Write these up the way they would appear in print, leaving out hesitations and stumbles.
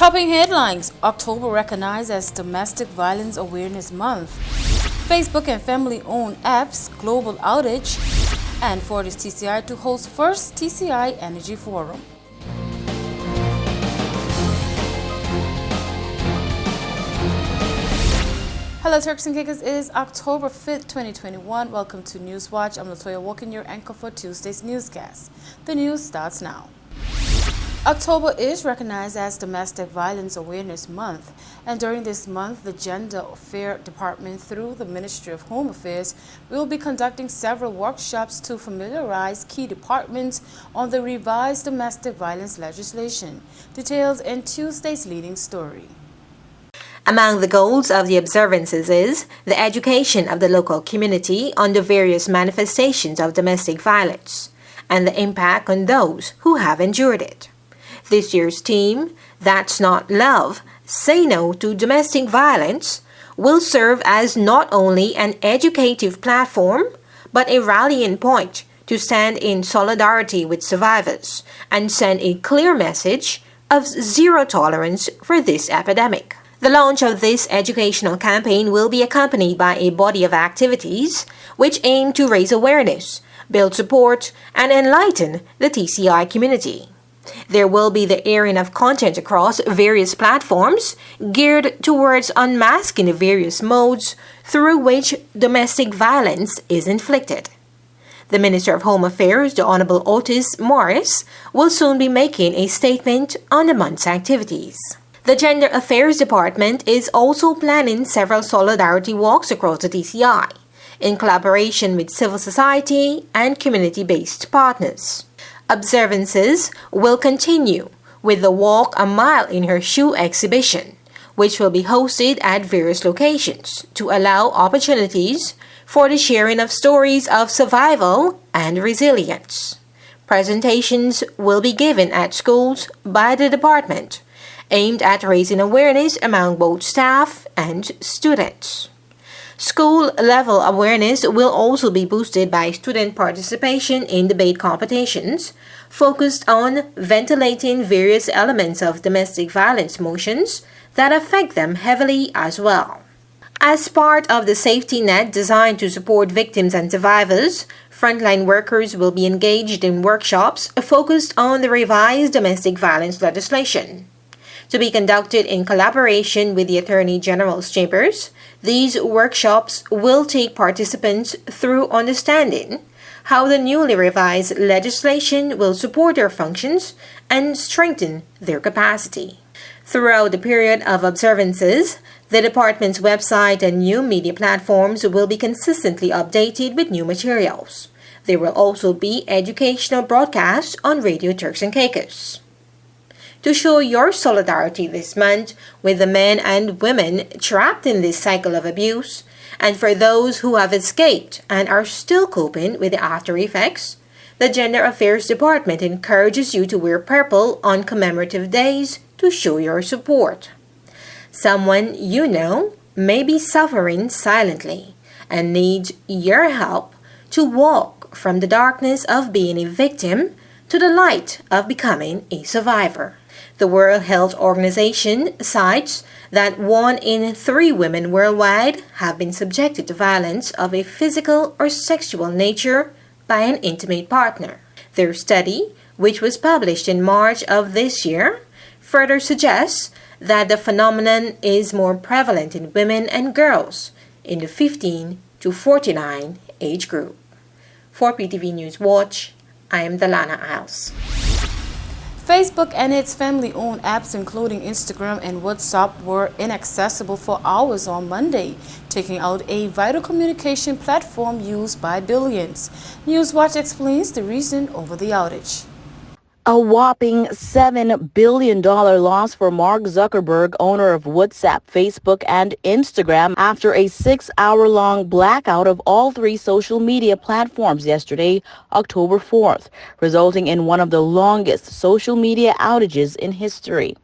Topping headlines, October recognized as Domestic Violence Awareness Month. Facebook and family-owned apps, global outage, and Fortis TCI to host first TCI Energy Forum. Hello Turks and Caicos, it is October 5th, 2021. Welcome to Newswatch. I'm Latoya Walken, your anchor for Tuesday's newscast. The news starts now. October is recognized as Domestic Violence Awareness Month, and during this month, the Gender Affairs Department, through the Ministry of Home Affairs, will be conducting several workshops to familiarize key departments on the revised domestic violence legislation. Details in Tuesday's leading story. Among the goals of the observances is the education of the local community on the various manifestations of domestic violence and the impact on those who have endured it. This year's theme, That's Not Love, Say No to Domestic Violence, will serve as not only an educative platform, but a rallying point to stand in solidarity with survivors and send a clear message of zero tolerance for this epidemic. The launch of this educational campaign will be accompanied by a body of activities which aim to raise awareness, build support, and enlighten the TCI community. There will be the airing of content across various platforms geared towards unmasking the various modes through which domestic violence is inflicted. The Minister of Home Affairs, the Honorable Otis Morris, will soon be making a statement on the month's activities. The Gender Affairs Department is also planning several solidarity walks across the TCI, in collaboration with civil society and community-based partners. Observances will continue with the Walk a Mile in Her Shoe exhibition, which will be hosted at various locations to allow opportunities for the sharing of stories of survival and resilience. Presentations will be given at schools by the department, aimed at raising awareness among both staff and students. School-level awareness will also be boosted by student participation in debate competitions, focused on ventilating various elements of domestic violence motions that affect them heavily as well. As part of the safety net designed to support victims and survivors, frontline workers will be engaged in workshops focused on the revised domestic violence legislation. To be conducted in collaboration with the Attorney General's chambers, these workshops will take participants through understanding how the newly revised legislation will support their functions and strengthen their capacity. Throughout the period of observances, the department's website and new media platforms will be consistently updated with new materials. There will also be educational broadcasts on Radio Turks and Caicos. To show your solidarity this month with the men and women trapped in this cycle of abuse, and for those who have escaped and are still coping with the after effects, the Gender Affairs Department encourages you to wear purple on commemorative days to show your support. Someone you know may be suffering silently and needs your help to walk from the darkness of being a victim to the light of becoming a survivor. The World Health Organization cites that 1 in 3 women worldwide have been subjected to violence of a physical or sexual nature by an intimate partner. Their study, which was published in March of this year, further suggests that the phenomenon is more prevalent in women and girls in the 15 to 49 age group. For PTV News Watch, I am Delana Isles. Facebook and its family-owned apps, including Instagram and WhatsApp, were inaccessible for hours on Monday, taking out a vital communication platform used by billions. Newswatch explains the reason over the outage. A whopping $7 billion loss for Mark Zuckerberg, owner of WhatsApp, Facebook, and Instagram, after a 6-hour-long blackout of all 3 social media platforms yesterday, October 4th, resulting in one of the longest social media outages in history.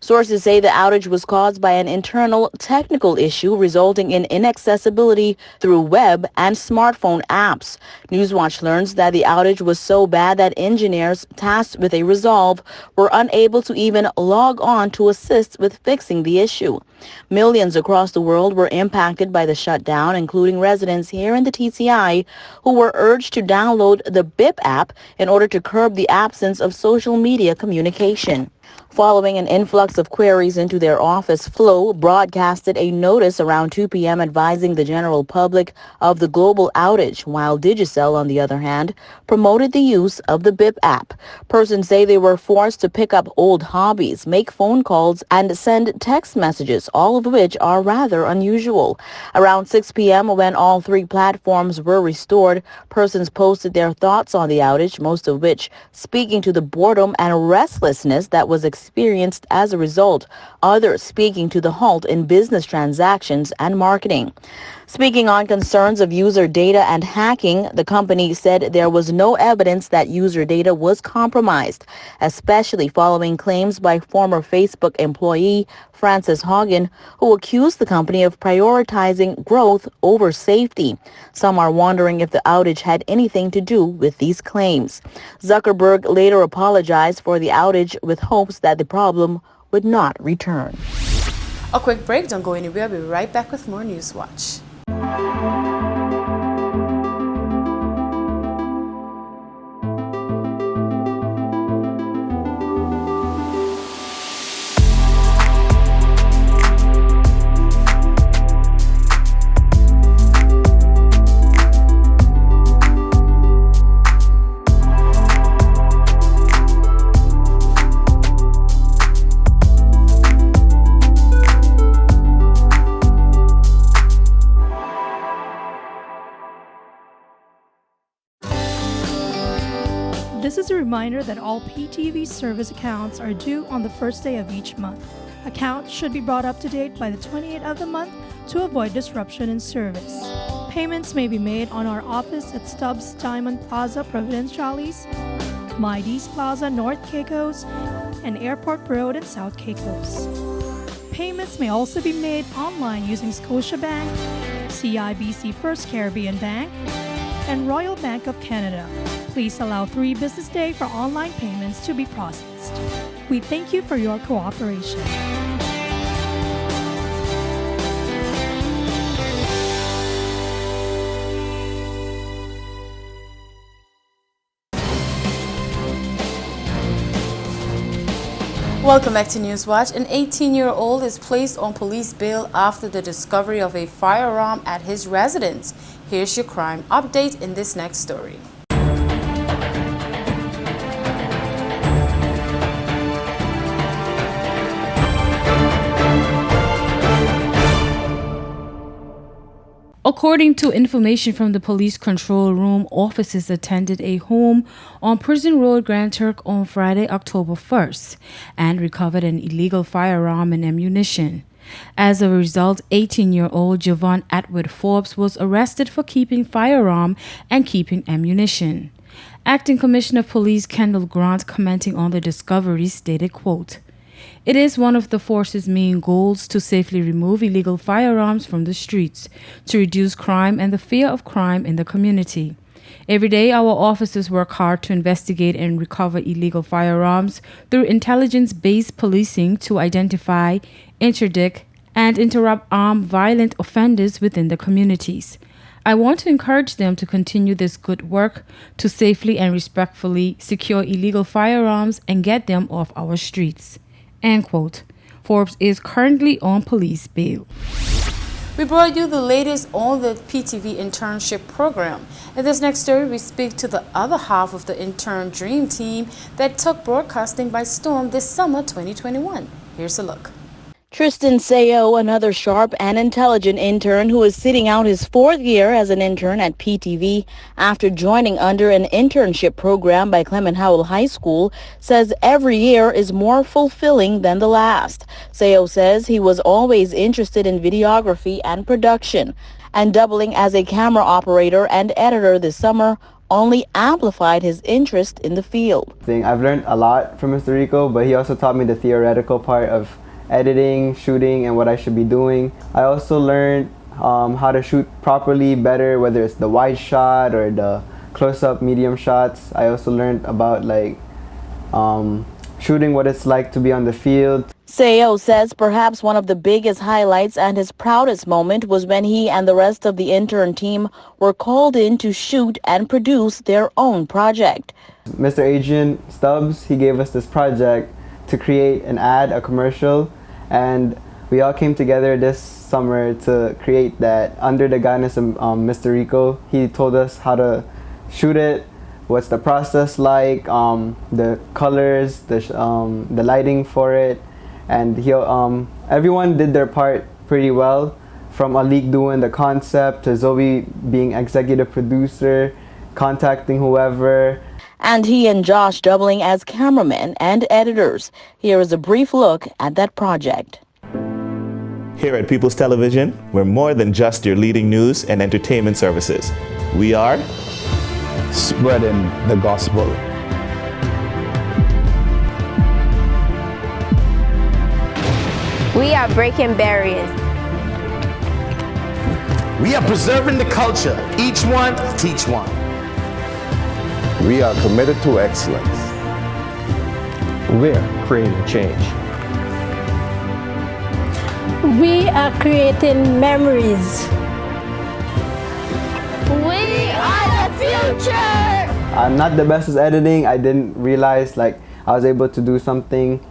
Sources say the outage was caused by an internal technical issue resulting in inaccessibility through web and smartphone apps. Newswatch learns that the outage was so bad that engineers tasked with a resolve were unable to even log on to assist with fixing the issue. Millions across the world were impacted by the shutdown, including residents here in the TCI who were urged to download the BIP app in order to curb the absence of social media communication. Following an influx of queries into their office, Flow broadcasted a notice around 2 p.m. advising the general public of the global outage, while Digicel, on the other hand, promoted the use of the BIP app. Persons say they were forced to pick up old hobbies, make phone calls, and send text messages, all of which are rather unusual. Around 6 p.m., when all three platforms were restored, persons posted their thoughts on the outage, most of which speaking to the boredom and restlessness that was experienced as a result, others speaking to the halt in business transactions and marketing. Speaking on concerns of user data and hacking, the company said there was no evidence that user data was compromised, especially following claims by former Facebook employee Frances Haugen, who accused the company of prioritizing growth over safety. Some are wondering if the outage had anything to do with these claims. Zuckerberg later apologized for the outage with hopes that the problem would not return. A quick break, don't go anywhere. I'll be right back with more Newswatch. This is a reminder that all PTV service accounts are due on the first day of each month. Accounts should be brought up to date by the 28th of the month to avoid disruption in service. Payments may be made on our office at Stubbs Diamond Plaza, Providenciales, Mides Plaza, North Caicos, and Airport Road in South Caicos. Payments may also be made online using Scotiabank, CIBC First Caribbean Bank, and Royal Bank of Canada. Please allow 3 business days for online payments to be processed. We thank you for your cooperation. Welcome back to Newswatch. An 18-year-old is placed on police bail after the discovery of a firearm at his residence. Here's your crime update in this next story. According to information from the police control room, officers attended a home on Prison Road, Grand Turk on Friday, October 1st, and recovered an illegal firearm and ammunition. As a result, 18-year-old Javon Atwood Forbes was arrested for keeping firearm and keeping ammunition. Acting Commissioner of Police Kendall Grant, commenting on the discovery, stated, quote, "It is one of the force's main goals to safely remove illegal firearms from the streets, to reduce crime and the fear of crime in the community. Every day, our officers work hard to investigate and recover illegal firearms through intelligence-based policing to identify, interdict, and interrupt armed violent offenders within the communities. I want to encourage them to continue this good work to safely and respectfully secure illegal firearms and get them off our streets." End quote. Forbes is currently on police bail. We brought you the latest on the PTV internship program. In this next story, we speak to the other half of the intern dream team that took broadcasting by storm this summer 2021. Here's a look. Tristan Sayo, another sharp and intelligent intern who is sitting out his 4th year as an intern at PTV after joining under an internship program by Clement Howell High School, says every year is more fulfilling than the last. Sayo says he was always interested in videography and production, and doubling as a camera operator and editor this summer only amplified his interest in the field. I've learned a lot from Mr. Rico, but he also taught me the theoretical part of editing, shooting, and what I should be doing. I also learned how to shoot properly better, whether it's the wide shot or the close-up medium shots. I also learned about shooting, what it's like to be on the field. Seo says perhaps one of the biggest highlights and his proudest moment was when he and the rest of the intern team were called in to shoot and produce their own project. Mr. Adrian Stubbs, he gave us this project to create an ad, a commercial, and we all came together this summer to create that under the guidance of Mr. Rico. He told us how to shoot it, what's the process like, the colors, the lighting for it, and everyone did their part pretty well, from Alik doing the concept to Zoe being executive producer, contacting whoever. And he and Josh doubling as cameramen and editors. Here is a brief look at that project. Here at People's Television, we're more than just your leading news and entertainment services. We are spreading the gospel. We are breaking barriers. We are preserving the culture. Each one, teach one. We are committed to excellence. We're creating change. We are creating memories. We are the future! I'm not the best at editing. I didn't realize I was able to do something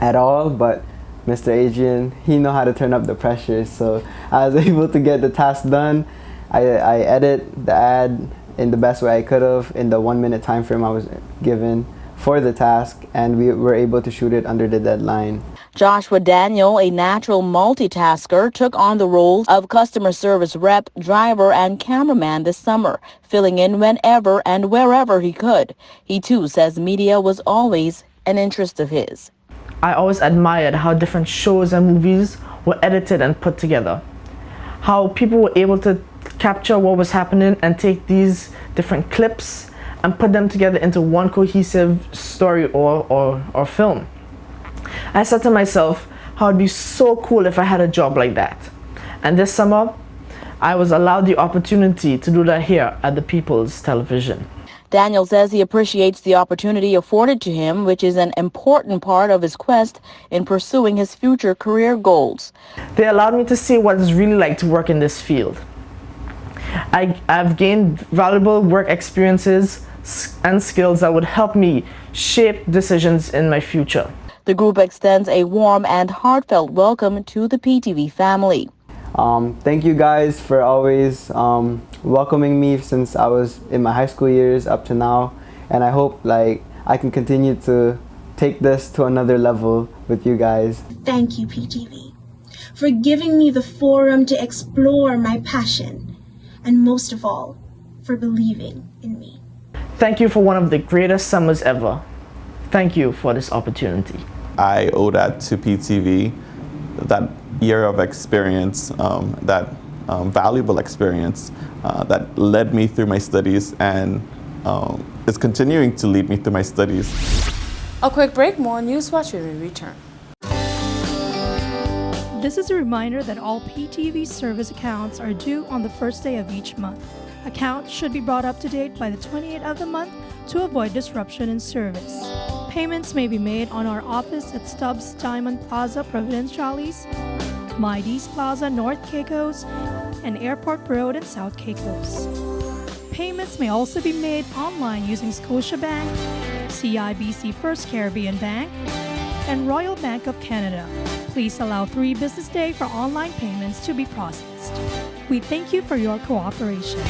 at all, but Mr. Adrian, he know how to turn up the pressure, so I was able to get the task done. I edit the ad in the best way I could have in the 1 minute time frame I was given for the task, and we were able to shoot it under the deadline. Joshua Daniel, a natural multitasker, took on the roles of customer service rep, driver, and cameraman this summer, filling in whenever and wherever he could. He too says media was always an interest of his. I always admired how different shows and movies were edited and put together. How people were able to capture what was happening and take these different clips and put them together into one cohesive story or film. I said to myself, how it'd be so cool if I had a job like that. And this summer, I was allowed the opportunity to do that here at the People's Television. Daniel says he appreciates the opportunity afforded to him, which is an important part of his quest in pursuing his future career goals. They allowed me to see what it's really like to work in this field. I've gained valuable work experiences and skills that would help me shape decisions in my future. The group extends a warm and heartfelt welcome to the PTV family. Thank you guys for always welcoming me since I was in my high school years up to now, and I hope I can continue to take this to another level with you guys. Thank you, PTV, for giving me the forum to explore my passion, and most of all, for believing in me. Thank you for one of the greatest summers ever. Thank you for this opportunity. I owe that to PTV, that year of experience, that valuable experience that led me through my studies and is continuing to lead me through my studies. A quick break, more News Watch when we return. This is a reminder that all PTV service accounts are due on the first day of each month. Accounts should be brought up to date by the 28th of the month to avoid disruption in service. Payments may be made on our office at Stubbs Diamond Plaza, Providenciales, Mides Plaza, North Caicos, and Airport Road in South Caicos. Payments may also be made online using Scotiabank, CIBC First Caribbean Bank, and Royal Bank of Canada. Please allow 3 business days for online payments to be processed. We thank you for your cooperation.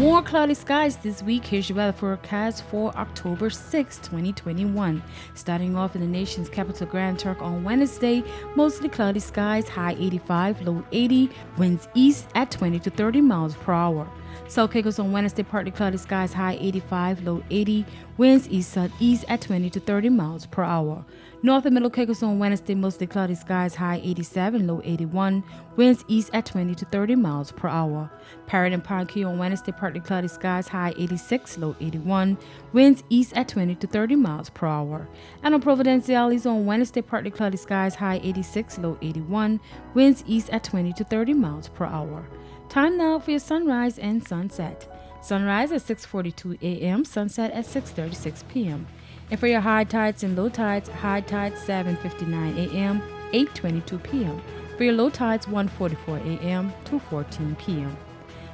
More cloudy skies this week. Here's your weather forecast for October 6, 2021. Starting off in the nation's capital, Grand Turk, on Wednesday, mostly cloudy skies, high 85, low 80, winds east at 20 to 30 miles per hour. South Caicos on Wednesday, partly cloudy skies, high 85, low 80, winds east-southeast at 20 to 30 miles per hour. North and Middle Caicos on Wednesday, mostly cloudy skies, high 87, low 81, winds east at 20 to 30 miles per hour. PARROT and PARROT on Wednesday, partly cloudy skies, high 86, low 81, winds east at 20 to 30 miles per hour. And on Providenciales on Wednesday, partly cloudy skies, high 86, low 81, winds east at 20 to 30 miles per hour. Time now for your sunrise and sunset. Sunrise at 6:42 a.m., sunset at 6:36 p.m. And for your high tides and low tides, high tides 7:59 a.m., 8:22 p.m. For your low tides 1:44 a.m. to 14 p.m.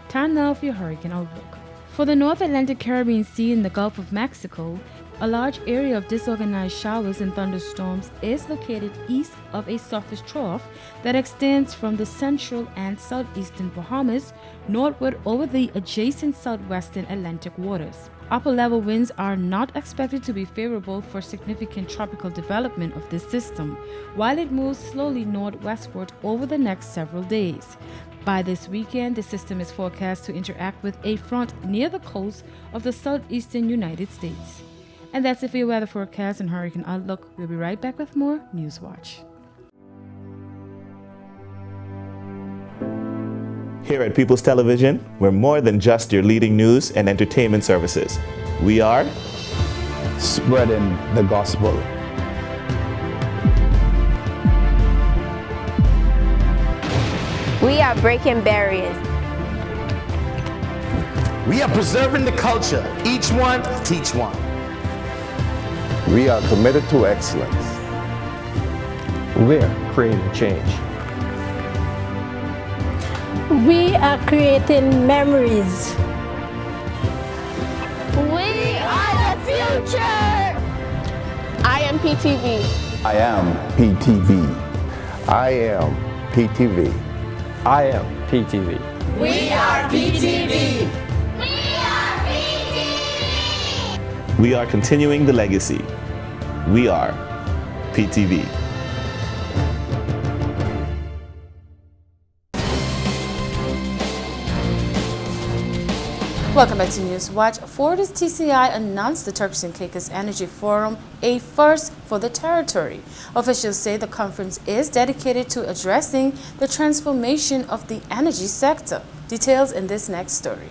Time now for your hurricane outlook. For the North Atlantic Caribbean Sea and the Gulf of Mexico, a large area of disorganized showers and thunderstorms is located east of a surface trough that extends from the central and southeastern Bahamas northward over the adjacent southwestern Atlantic waters. Upper-level winds are not expected to be favorable for significant tropical development of this system, while it moves slowly northwestward over the next several days. By this weekend, the system is forecast to interact with a front near the coast of the southeastern United States. And that's it for your weather forecast and hurricane outlook. We'll be right back with more Newswatch. Here at People's Television, we're more than just your leading news and entertainment services. We are spreading the gospel. We are breaking barriers. We are preserving the culture. Each one, teach one. We are committed to excellence. We're creating change. We are creating memories. We are the future. I am PTV. I am PTV. I am PTV. I am PTV. We are PTV. We are continuing the legacy. We are PTV. Welcome back to Newswatch. Ford's TCI announced the Turks and Caicos Energy Forum, a first for the territory. Officials say the conference is dedicated to addressing the transformation of the energy sector. Details in this next story.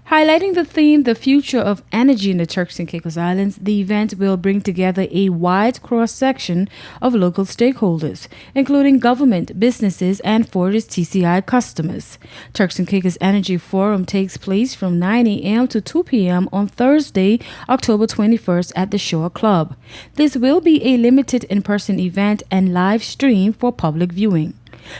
Highlighting the theme, the future of energy in the Turks and Caicos Islands, the event will bring together a wide cross-section of local stakeholders, including government, businesses, and Ford's TCI customers. Turks and Caicos Energy Forum takes place from 9 a.m. to 2 p.m. on Thursday, October 21st at the Shore Club. This will be a limited in-person event and live stream for public viewing.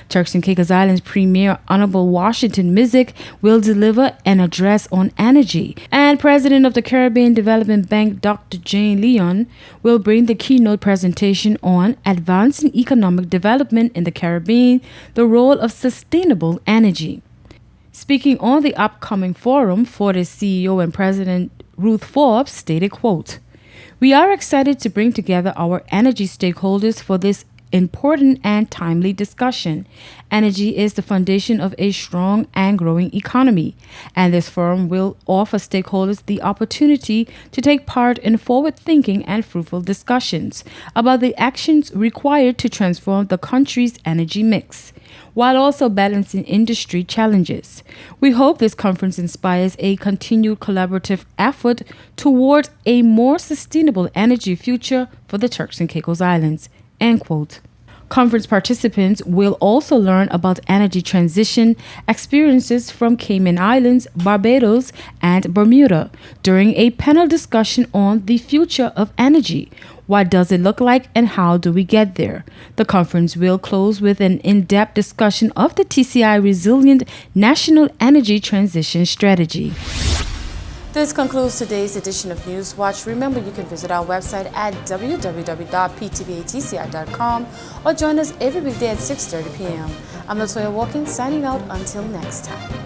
Turks and Caicos Islands Premier Honorable Washington Mizik will deliver an address on energy, and President of the Caribbean Development Bank Dr. Jane Leon will bring the keynote presentation on advancing economic development in the Caribbean, the role of sustainable energy. Speaking on the upcoming forum, Ford's CEO and President Ruth Forbes stated, quote, "We are excited to bring together our energy stakeholders for this important and timely discussion. Energy is the foundation of a strong and growing economy, and this forum will offer stakeholders the opportunity to take part in forward-thinking and fruitful discussions about the actions required to transform the country's energy mix, while also balancing industry challenges. We hope this conference inspires a continued collaborative effort toward a more sustainable energy future for the Turks and Caicos Islands." End quote. Conference participants will also learn about energy transition experiences from Cayman Islands, Barbados, and Bermuda during a panel discussion on the future of energy. What does it look like and how do we get there? The conference will close with an in-depth discussion of the TCI Resilient National Energy Transition Strategy. This concludes today's edition of Newswatch. Remember, you can visit our website at www.ptvatci.com or join us every weekday at 6:30 p.m. I'm Latoya Walkins, signing out until next time.